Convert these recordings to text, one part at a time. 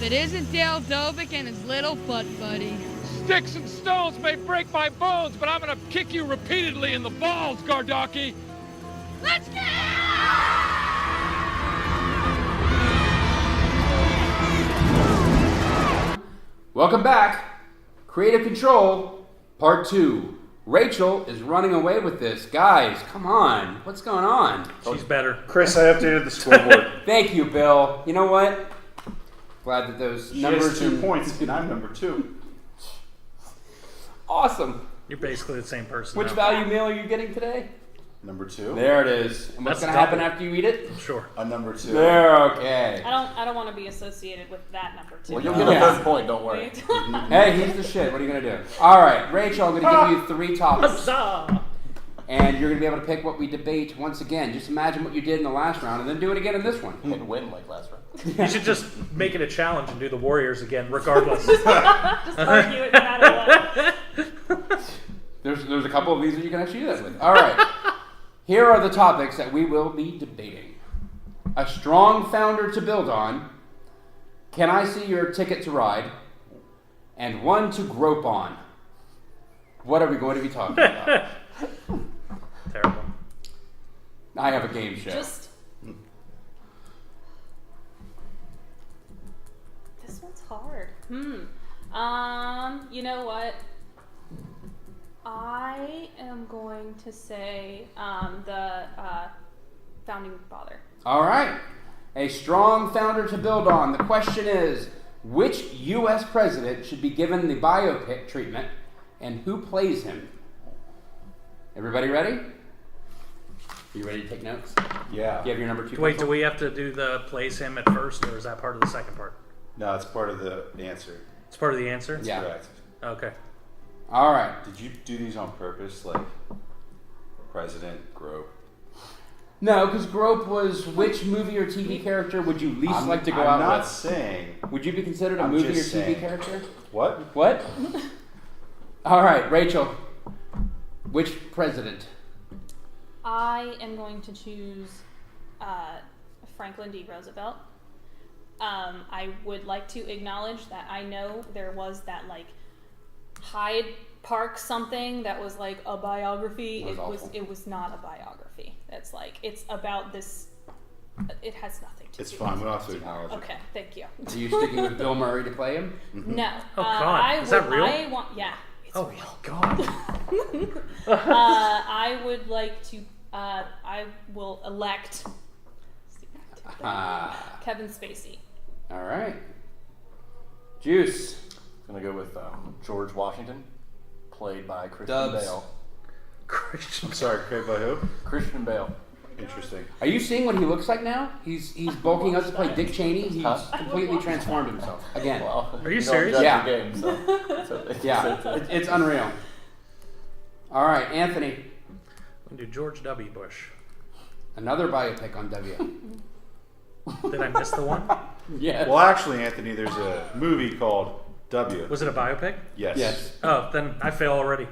if it isn't Dale Dobick and his little butt buddy. Sticks and stones may break my bones, but I'm gonna kick you repeatedly in the balls, Gardaki. Let's go! Welcome back. Creative Control, Part 2. Rachel is running away with this. Guys, come on. What's going on? She's better. Chris, I updated the scoreboard. Thank you, Bill. You know what? Glad that those She numbers... has 2 points, and I'm number 2. Awesome. You're basically the same person. Which now. value meal are you getting today? Number 2. There it is. And what's That's going to happen double. after you eat it? Sure. A number 2. There, okay. I don't want to be associated with that number 2. Well, you'll get a third point, don't worry. Hey, he's the shit. What are you going to do? All right, Rachel, I'm going to give you 3 topics. Huzzah! And you're going to be able to pick what we debate once again. Just imagine what you did in the last round and then do it again in this one. And win like last round. You should just make it a challenge and do the Warriors again, regardless. Just argue it no matter what. There's a couple of these that you can actually do that with. All right. Here are the topics that we will be debating. A strong founder to build on. Can I see your ticket to ride? And one to grope on. What are we going to be talking about? Terrible. I have a game show. This one's hard. You know what? I am going to say the founding father. All right. A strong founder to build on. The question is, which U.S. president should be given the biopic treatment and who plays him? Everybody ready? You ready to take notes? Yeah. Do you have your number 2? Wait, pencil? do we have to do the plays him at first, or is that part of the second part? No, it's part of the answer. It's part of the answer? Yeah. Correct. Okay. All right. Did you do these on purpose, like President Grope? No, because Grope was which movie or TV character would you least like to go out I'm not with? saying. Would you be considered a I'm movie or just TV saying. character? What? What? All right, Rachel. Which president? I am going to choose Franklin D. Roosevelt. I would like to acknowledge that I know there was that like Hyde Park something that was like a biography. That was awful. It was not a biography. It's like it's about this. It has nothing to It's do. fine. with We don't have to it. acknowledge it. Okay, thank you. Are you sticking with Bill Murray to play him? No. Oh, God. Is that real? Yeah. It's Oh, real. God. I would like to. I will elect Kevin Spacey. All right. Juice. I'm gonna go with George Washington, played by Christian Dubs. Bale. Christian. I'm sorry, Craig by who? Christian Bale. Interesting. Are you seeing what he looks like now? He's bulking up to play Dick Cheney. He's Huh? completely transformed himself again. Well, Are you don't serious? judge Yeah. the game, so Yeah, it's unreal. All right, Anthony. We'll do George W. Bush. Another biopic on W. Did I miss the one? Yes. Well, actually, Anthony, there's a movie called W. Was it a biopic? Yes. Yes. Oh, then I fail already.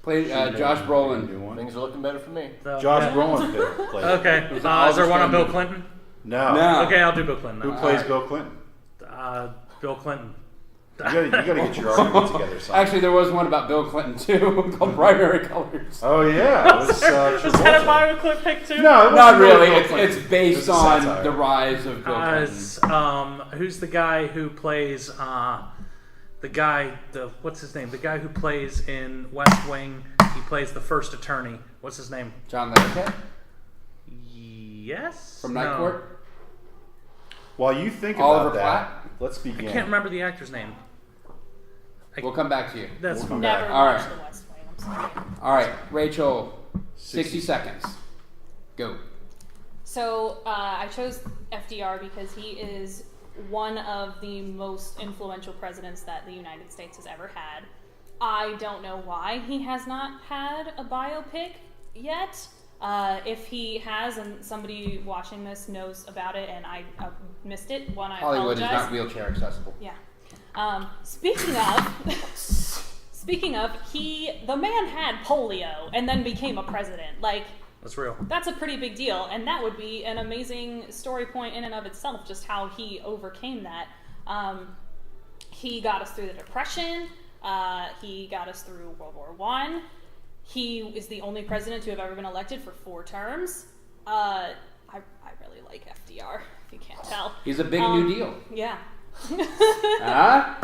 Played Josh Brolin. New one. things are looking better for me. So, Josh yeah. Brolin played. Okay. was Is an there August one on Bill Family. Clinton? No. No. Okay, I'll do Bill Clinton. Who then. plays Bill Clinton? Bill Clinton. You gotta get your argument together. Son. Actually, there was one about Bill Clinton too, called Primary Colors. Oh yeah, it was Is that a Travolta. biopic pick too? No, it wasn't Not really. Bill It's Clinton. it's based It was a on satire. the rise of Bill Clinton. Who's the guy who plays what's his name? The guy who plays in West Wing. He plays the first attorney. What's his name? John Larroquette Yes. from Night No. Court. While you think Oliver about that, Platt? let's begin. I can't remember the actor's name. We'll come back to you. That's We'll come Never back. All watched right. The West Wing. I'm sorry. All right, Rachel. 60 seconds. Go. So I chose FDR because he is one of the most influential presidents that the United States has ever had. I don't know why he has not had a biopic yet. If he has and somebody watching this knows about it and I missed it, I Hollywood is apologize. not wheelchair accessible. Yeah. Speaking of, the man had polio and then became a president. Like, That's real. That's a pretty big deal, and that would be an amazing story point in and of itself, just how he overcame that. He got us through the Depression. He got us through World War I. He is the only president to have ever been elected for 4 terms. I really like FDR, if you can't tell. He's a big New Deal. Yeah.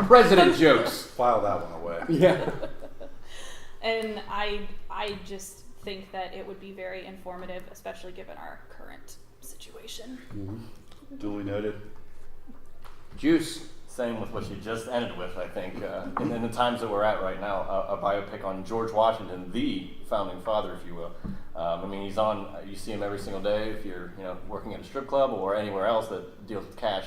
President jokes. File that one away. Yeah. And I just think that it would be very informative, especially given our current situation. Duly noted. Juice. Same with what you just ended with, I think. In the times that we're at right now, a biopic on George Washington, the founding father, if you will. I mean, he's on. You see him every single day if you're, working at a strip club or anywhere else that deals with cash.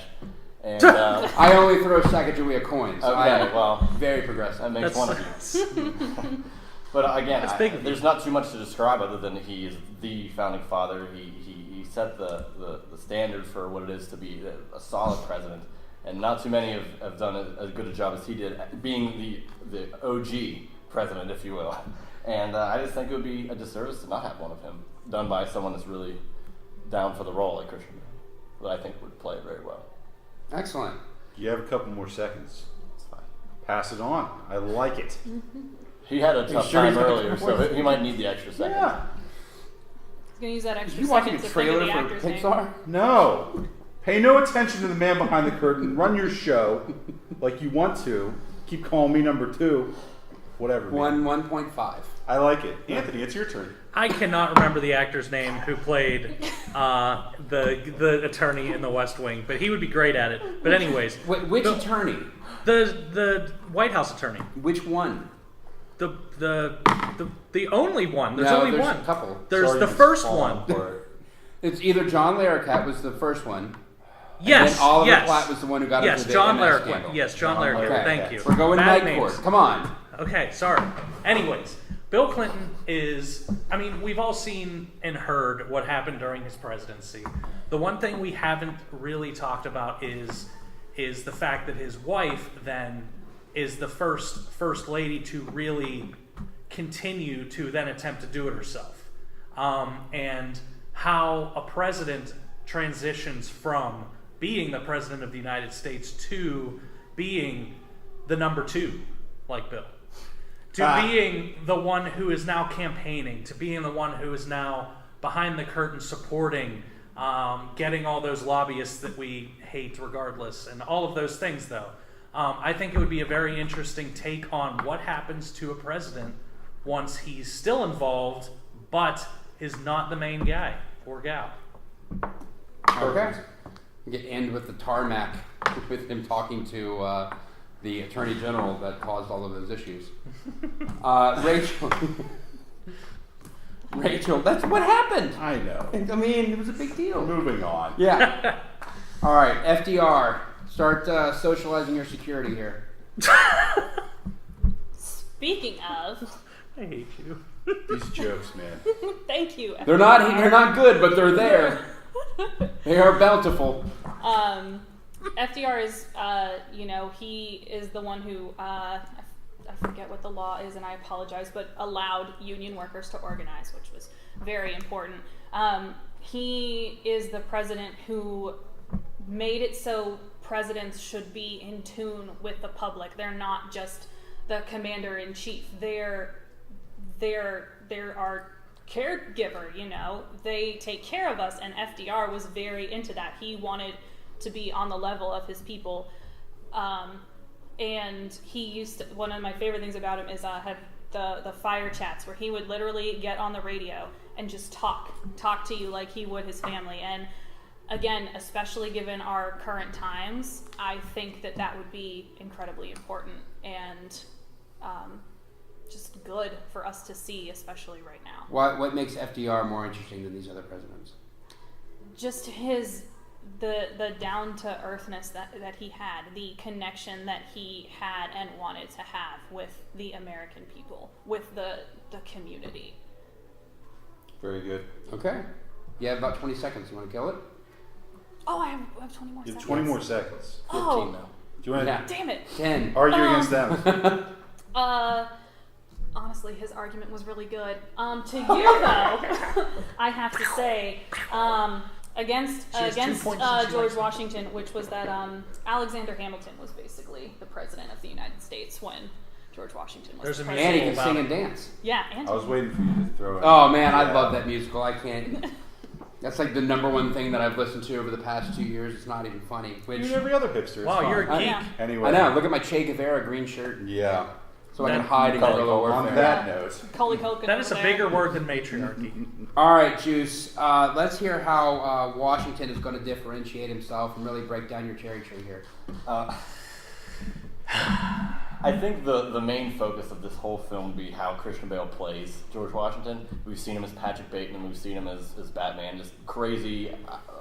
And I only throw Sacagawea coins. okay, well, very progressive. that makes one of you. But again, there's not too much to describe other than he is the founding father. He set the standard for what it is to be a solid president. And not too many have done as good a job as he did, being the OG president, if you will. And I just think it would be a disservice to not have one of him done by someone that's really down for the role like Christian, that I think would play it very well. Excellent. You have a couple more seconds. It's fine. Pass it on. I like it. He had a tough sure time he's got earlier, more so seconds? he might need the extra second. Yeah. He's going to use that extra You watching second a to think of trailer the for actor's name. Pixar? No. Pay no attention to the man behind the curtain. Run your show like you want to. Keep calling me number 2. Whatever. man. 1.5. I like it. Anthony, it's your turn. I cannot remember the actor's name who played the attorney in The West Wing, but he would be great at it. But anyways, Which attorney? the White House attorney, Which one? the only one. There's No, only there's one. a couple. There's Sorry the to first fall one. apart. It's either John Larroquette was the first one. Yes, And then Oliver yes. Platt was the one who got Yes, into the John MS Larroquette. scandal. Yes, John John Larroquette. Larroquette. Thank you. We're going Bad night names. court. Come on. Okay, sorry. Anyways, Bill Clinton is, I mean, we've all seen and heard what happened during his presidency. The one thing we haven't really talked about is the fact that his wife then is the first lady to really continue to then attempt to do it herself. And how a president transitions from being the president of the United States to being the number 2, like Bill. To being the one who is now campaigning, to being the one who is now behind the curtain supporting, getting all those lobbyists that we hate regardless, and all of those things, though. I think it would be a very interesting take on what happens to a president once he's still involved, but is not the main guy or gal. Okay. We get end with the tarmac with him talking to the Attorney General that caused all of those issues. Rachel. Rachel, that's what happened. I know. I mean, it was a big deal. Moving on. Yeah. All right, FDR, start socializing your security here. Speaking of, I hate you. These jokes, man. thank you. They're not good, but they're there. They are bountiful. FDR is, he is the one who, I forget what the law is, and I apologize, but allowed union workers to organize, which was very important. He is the president who made it so presidents should be in tune with the public. They're not just the commander-in-chief. They're our caregiver, They take care of us, and FDR was very into that. He wanted to be on the level of his people. And he used to, one of my favorite things about him is had the fire chats where he would literally get on the radio and just talk to you like he would his family. And again, especially given our current times, I think that would be incredibly important and just good for us to see, especially right now. What makes FDR more interesting than these other presidents? Just the down-to-earthness that he had, the connection that he had and wanted to have with the American people, with the community. Very good. Okay. You have about 20 seconds. You want to kill it? Oh, I have 20 more You have seconds. 20 more seconds. 15 Oh, now. Do you want to Yeah. damn it. 10. argue against them? Honestly, honestly, his argument was really good. To you, though, I have to say, against George Washington, which was that Alexander Hamilton was basically the president of the United States when George Washington was the president. And he can sing and dance. Yeah, and I was waiting for you to throw it. Oh man, I love that musical. I can't. That's like the number one thing that I've listened to over the past 2 years. It's not even funny. Which, You and every other hipster. It's Wow, fine. you're a geek. Yeah. Anyway. I know. Look at my Che Guevara green shirt. Yeah. So I can hide in guerrilla On warfare. that note. Macaulay Culkin. That is a over there. bigger word than matriarchy. All right, Juice. Let's hear how Washington is going to differentiate himself and really break down your cherry tree here. I think the main focus of this whole film would be how Christian Bale plays George Washington. We've seen him as Patrick Bateman, we've seen him as Batman, just crazy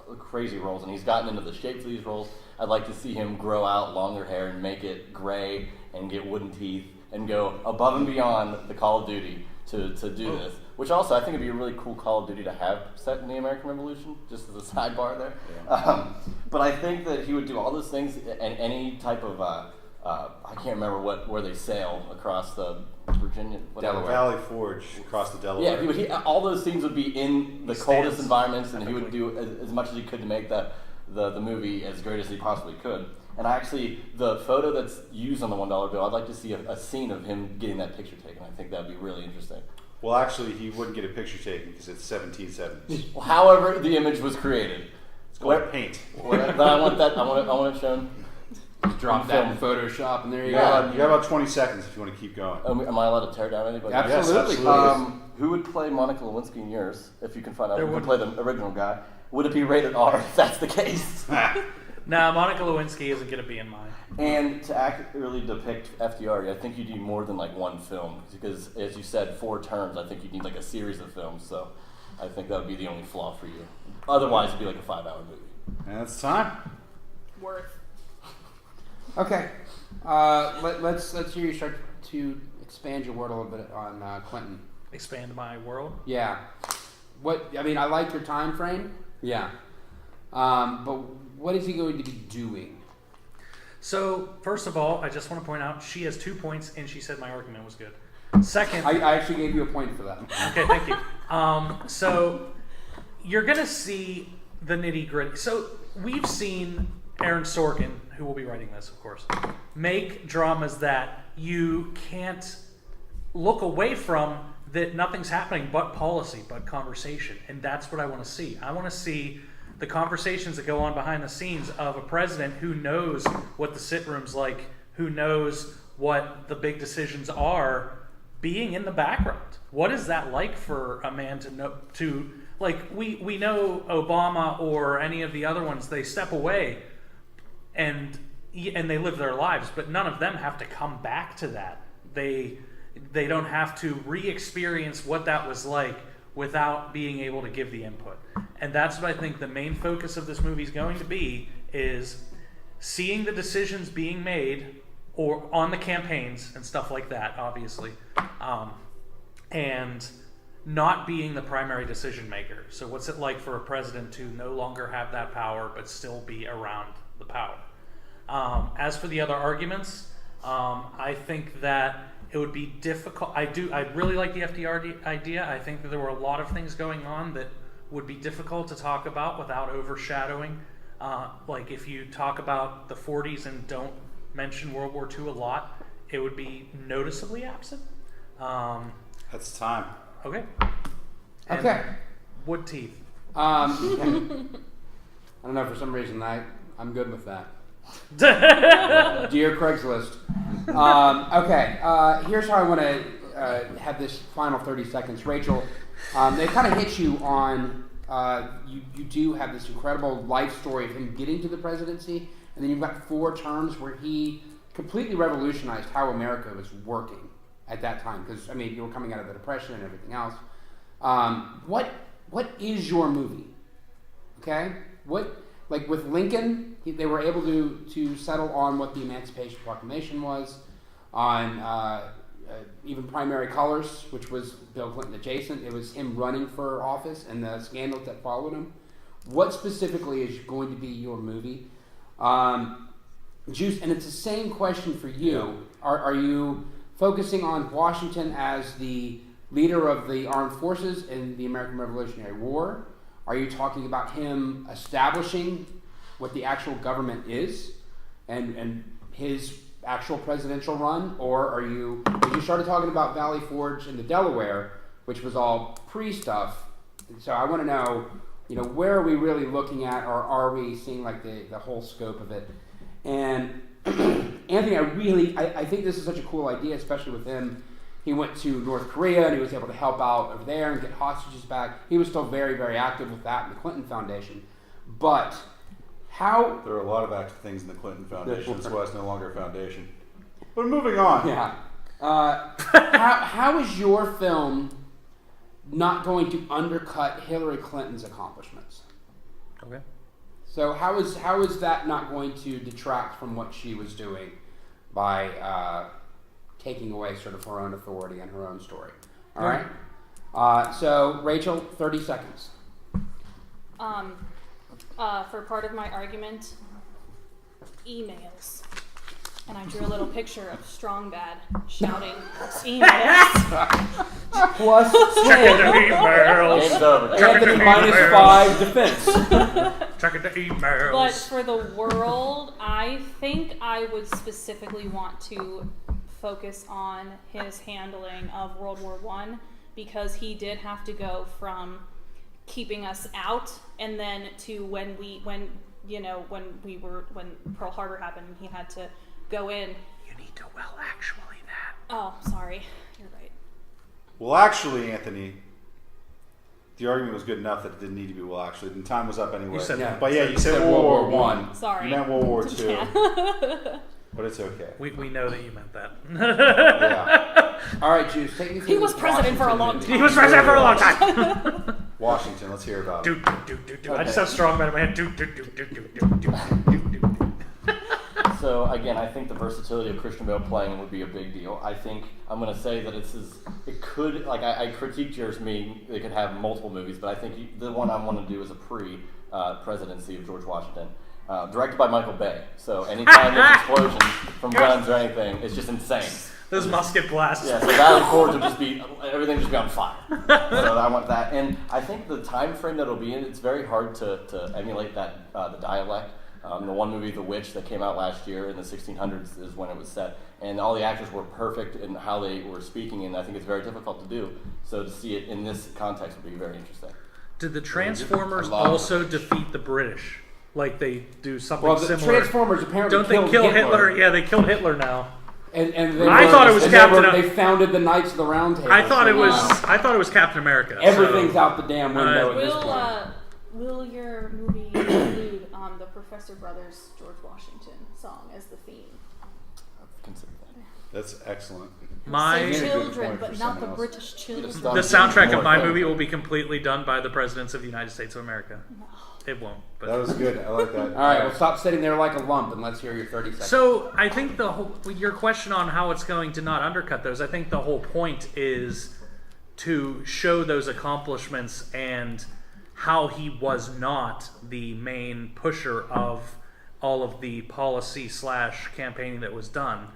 roles, and he's gotten into the shapes of these roles. I'd like to see him grow out longer hair and make it gray and get wooden teeth and go above and beyond the Call of Duty to do this. Which also I think would be a really cool Call of Duty to have set in the American Revolution, just as a sidebar there. Yeah. But I think that he would do all those things and any type of I can't remember where they sail across the Virginia, Delaware. Valley Forge across the Delaware. Yeah, all those things would be in the coldest environments, and he would do as much as he could to make the movie as great as he possibly could. And actually, the photo that's used on the $1 bill, I'd like to see a scene of him getting that picture taken. I think that would be really interesting. Well, actually, he wouldn't get a picture taken because it's 1770s. Well, however, the image was created. It's called paint. But I want that. I want it shown. Just drop that in Photoshop, and there you You go. got about 20 seconds if you want to keep going. Am I allowed to tear down anybody? Absolutely. Yes, absolutely. Who would play Monica Lewinsky in yours? If you can find out There who would would- play the original guy, would it be rated R? If that's the case. Nah, Monica Lewinsky isn't going to be in mine. And to accurately depict FDR, I think you need more than like one film because, as you said, 4 terms. I think you need like a series of films. So, I think that would be the only flaw for you. Otherwise, it'd be like a 5-hour movie. And it's time. Worth. Okay. Let's hear you start to expand your word a little bit on Clinton. Expand my world. Yeah. I like your time frame. Yeah. But what is he going to be doing? So, first of all, I just want to point out she has 2 points, and she said my argument was good. Second, I actually gave you a point for that. okay, thank you. So you're gonna see the nitty gritty. So we've seen Aaron Sorkin, who will be writing this, of course, make dramas that you can't look away from. That nothing's happening but policy, but conversation, and that's what I want to see. I want to see the conversations that go on behind the scenes of a president who knows what the sit room's like, who knows what the big decisions are, being in the background. What is that like for a man to know? To like we know Obama or any of the other ones, they step away and they live their lives, but none of them have to come back to that. They don't have to re-experience what that was like without being able to give the input. And that's what I think the main focus of this movie is going to be, is seeing the decisions being made or on the campaigns and stuff like that, obviously, and not being the primary decision maker. So what's it like for a president to no longer have that power but still be around the power? As for the other arguments, I think that it would be difficult. I really like the FDR idea. I think that there were a lot of things going on that would be difficult to talk about without overshadowing. Like if you talk about the 40s and don't mention World War II a lot, it would be noticeably absent. That's time. Okay. Okay. Wood teeth. I don't know, for some reason I'm good with that. Dear Craigslist. Okay, here's how I want to have this final 30 seconds. Rachel, they kind of hit you on, you do have this incredible life story of him getting to the presidency, and then you've got 4 terms where he completely revolutionized how America was working at that time, because, you were coming out of the Depression and everything else. What is your movie? Okay? Like with Lincoln, they were able to settle on what the Emancipation Proclamation was, on even primary colors, which was Bill Clinton adjacent. It was him running for office and the scandals that followed him. What specifically is going to be your movie? Juice, and it's the same question for you. Are you focusing on Washington as the leader of the armed forces in the American Revolutionary War? Are you talking about him establishing what the actual government is and his actual presidential run? Or are you, because you started talking about Valley Forge and the Delaware, which was all pre-stuff. So I want to know, where are we really looking at, or are we seeing like the whole scope of it? And Anthony, I think this is such a cool idea, especially with him. He went to North Korea and he was able to help out over there and get hostages back. He was still very, very active with that in the Clinton Foundation. But how... There are a lot of active things in the Clinton Foundation. That's why it's no longer a foundation. But moving on. Yeah. How is your film not going to undercut Hillary Clinton's accomplishments? Okay. So how is that not going to detract from what she was doing by taking away sort of her own authority and her own story? All right. So Rachel, 30 seconds. For part of my argument, emails. And I drew a little picture of Strong Bad shouting emails. Plus 10. Emails. Game's over. Anthony minus 5 defense. Check the emails. But for the world, I think I would specifically want to focus on his handling of World War I, because he did have to go from keeping us out and then to when Pearl Harbor happened, he had to go in. You need to actually that. Oh, sorry. You're right. Well, actually, Anthony, the argument was good enough that it didn't need to be well, actually. And time was up anyway. You said that. But yeah, you said World War One. Sorry. You meant World War II. Yeah. But it's okay. We know that you meant that. Yeah. All right, Juice, take me through He was president for a long movie. time. He was president for a long time. Washington, let's hear about it. I just have Strong Bad in my head. So again, I think the versatility of Christian Bale playing would be a big deal. I think I'm going to say that it could, like I critiqued yours, they could have multiple movies, but I think the one I want to do is a pre-presidency of George Washington, directed by Michael Bay. So anytime there's explosions from guns or anything, it's just insane. Those musket blasts. Yeah, so Valley Forge would just be, everything just be on fire. So I want that. And I think the time frame that it'll be in, it's very hard to emulate that, the dialect. The one movie, The Witch, that came out last year in the 1600s is when it was set. And all the actors were perfect in how they were speaking, and I think it's very difficult to do. So to see it in this context would be very interesting. Did the Transformers also defeat the British? Like they do something Well, the similar? Transformers apparently Don't they kill Hitler? Yeah, they killed Hitler now. And I thought it was Captain. They founded the Knights of the Round Table. I thought it was Captain America. Everything's so. out the damn window at this point. Will your movie include the Professor Brothers George Washington song as the theme? I've considered that. That's excellent. Say Good children, point but for not the someone else. British children. Stop The soundtrack more of my things. movie will be completely done by the presidents of the United States of America. It won't. But. That was good. I like that. All right, well, stop sitting there like a lump and let's hear your 30 seconds. So I think your question on how it's going to not undercut those, I think the whole point is to show those accomplishments and how he was not the main pusher of all of the policy / campaigning that was done.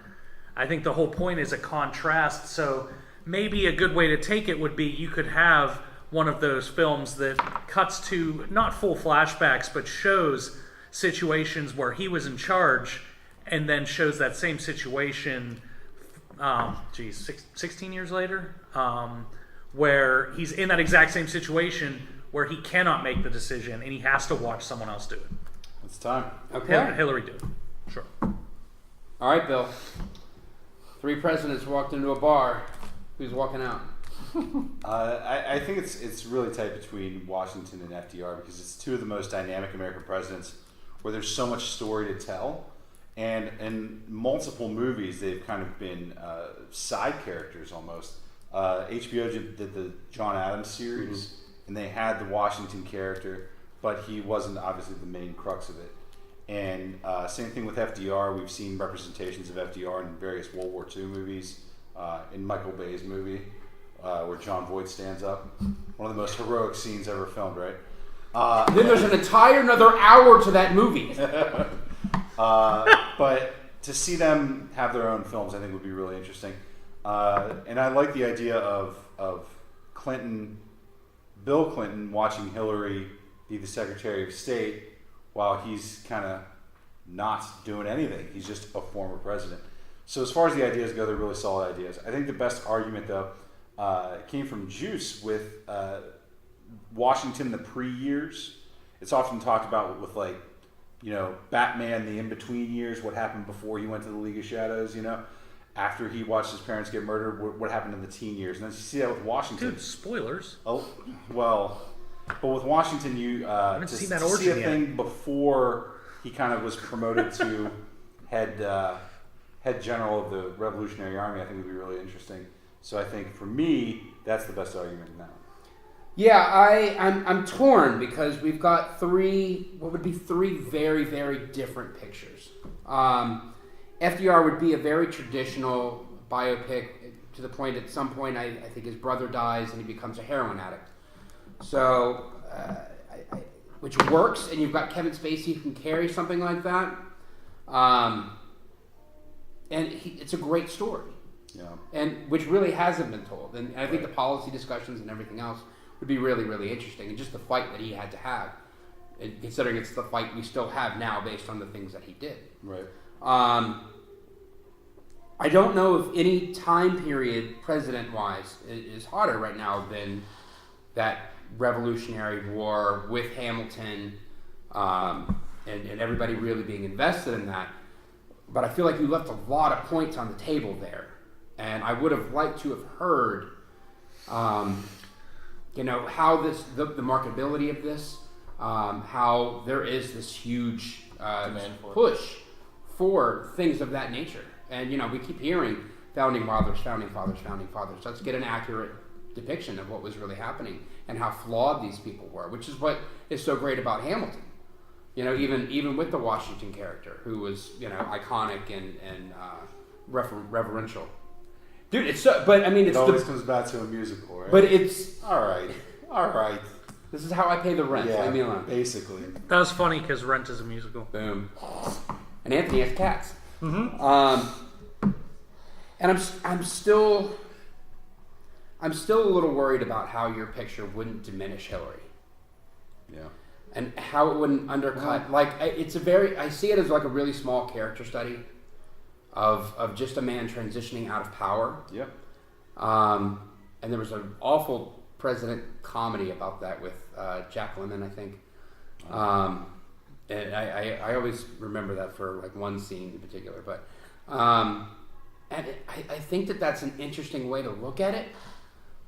I think the whole point is a contrast. So maybe a good way to take it would be you could have one of those films that cuts to not full flashbacks, but shows situations where he was in charge, and then shows that same situation, 16 years later, where he's in that exact same situation where he cannot make the decision and he has to watch someone else do it. It's time. Okay. Hillary do it. Sure. All right, Bill. 3 presidents walked into a bar. Who's walking out? I think it's really tight between Washington and FDR because it's 2 of the most dynamic American presidents where there's so much story to tell. And in multiple movies, they've kind of been side characters almost. HBO did the John Adams series, and they had the Washington character, but he wasn't obviously the main crux of it. And same thing with FDR. We've seen representations of FDR in various World War II movies, in Michael Bay's movie, where John Voight stands up. One of the most heroic scenes ever filmed, right? Then there's an entire another hour to that movie. But to see them have their own films, I think would be really interesting. And I like the idea of Bill Clinton watching Hillary be the Secretary of State while he's kind of not doing anything. He's just a former president. So as far as the ideas go, they're really solid ideas. I think the best argument, though, came from Juice with Washington the pre-years. It's often talked about with, like, you know, Batman, the in-between years, what happened before he went to the League of Shadows, you know? After he watched his parents get murdered, what happened in the teen years. And then you see that with Washington. Dude, spoilers. Oh, well, but with Washington, you haven't to seen that see origin a yet. thing before he kind of was promoted to head general of the Revolutionary Army, I think would be really interesting. So I think for me, that's the best argument now. Yeah, I'm torn because we've got three very, very different pictures. FDR would be a very traditional biopic to the point at some point I think his brother dies and he becomes a heroin addict. So, which works, and you've got Kevin Spacey who can carry something like that. And it's a great story. Yeah. And which really hasn't been told. And I think the policy discussions and everything else would be really, really interesting. And just the fight that he had to have, considering it's the fight we still have now based on the things that he did. Right. I don't know if any time period, president-wise, is hotter right now than that Revolutionary War with Hamilton and everybody really being invested in that. But I feel like you left a lot of points on the table there. And I would have liked to have heard, how this, the marketability of this, how there is this huge push for things of that nature. And, we keep hearing founding fathers. Let's get an accurate depiction of what was really happening and how flawed these people were, which is what is so great about Hamilton. Even with the Washington character, who was, iconic and reverential. Dude, it's so, but I mean, it's it always comes back to a musical, right? But it's all right. This is how I pay the rent. Yeah, Leave me alone. Basically. That was funny because Rent is a musical. Boom. And Anthony has cats. Mm-hmm. And I'm still a little worried about how your picture wouldn't diminish Hillary. Yeah. And how it wouldn't undercut. I see it as like a really small character study of just a man transitioning out of power. Yep. And there was an awful president comedy about that with Jack Lemmon, I think. And I always remember that for like one scene in particular. But I think that's an interesting way to look at it.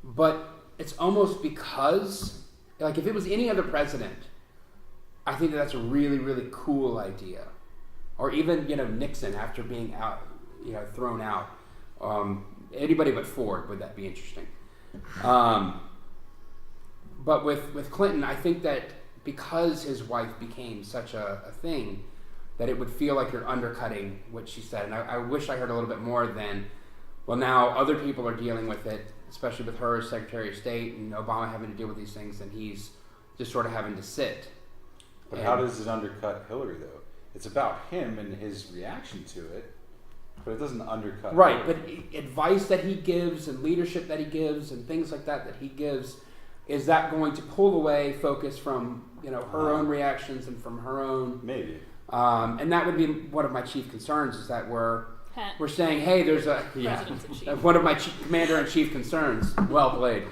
But it's almost because, like, if it was any other president, I think that's a really, really cool idea. Or even, Nixon after being out, thrown out. Anybody but Ford, would that be interesting? But with Clinton, I think that because his wife became such a thing, that it would feel like you're undercutting what she said. And I wish I heard a little bit more than, well, now other people are dealing with it, especially with her as Secretary of State and Obama having to deal with these things, and he's just sort of having to sit. But how does it undercut Hillary, though? It's about him and his reaction to it, but it doesn't undercut Right, Hillary. but advice that he gives and leadership that he gives and things like that he gives, is that going to pull away focus from, her own reactions and from her own... Maybe. And that would be one of my chief concerns, is that we're saying, hey, there's one of my commander-in-chief concerns. Well played.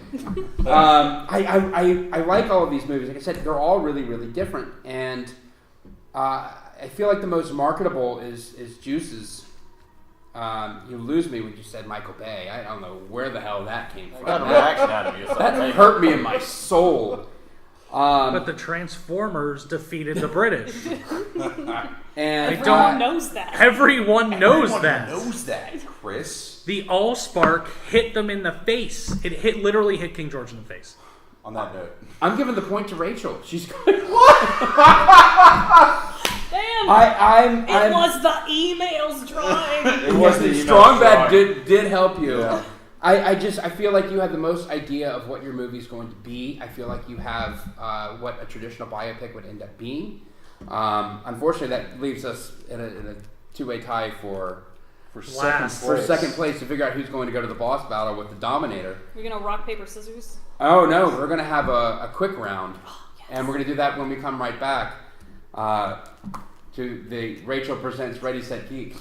I like all of these movies. Like I said, they're all really, really different. And I feel like the most marketable is Juice's. You lose me when you said Michael Bay. I don't know where the hell that came from. I got a reaction out of you. So That hurt me in my soul. But the Transformers defeated the British. And Everyone knows that. Everyone knows that. knows that, Chris. The Allspark hit them in the face. It literally hit King George in the face. On that note. I'm giving the point to Rachel. She's going, Damn! It was the emails drive. It was the strong bad did help you. Yeah. I feel like you have the most idea of what your movie's going to be. I feel like you have what a traditional biopic would end up being. Unfortunately, that leaves us in a two-way tie for For second place to figure out who's going to go to the boss battle with the Dominator. We're gonna rock paper scissors. Oh no, we're gonna have a quick round, and we're gonna do that when we come right back to the Rachel Presents Ready Set Geek.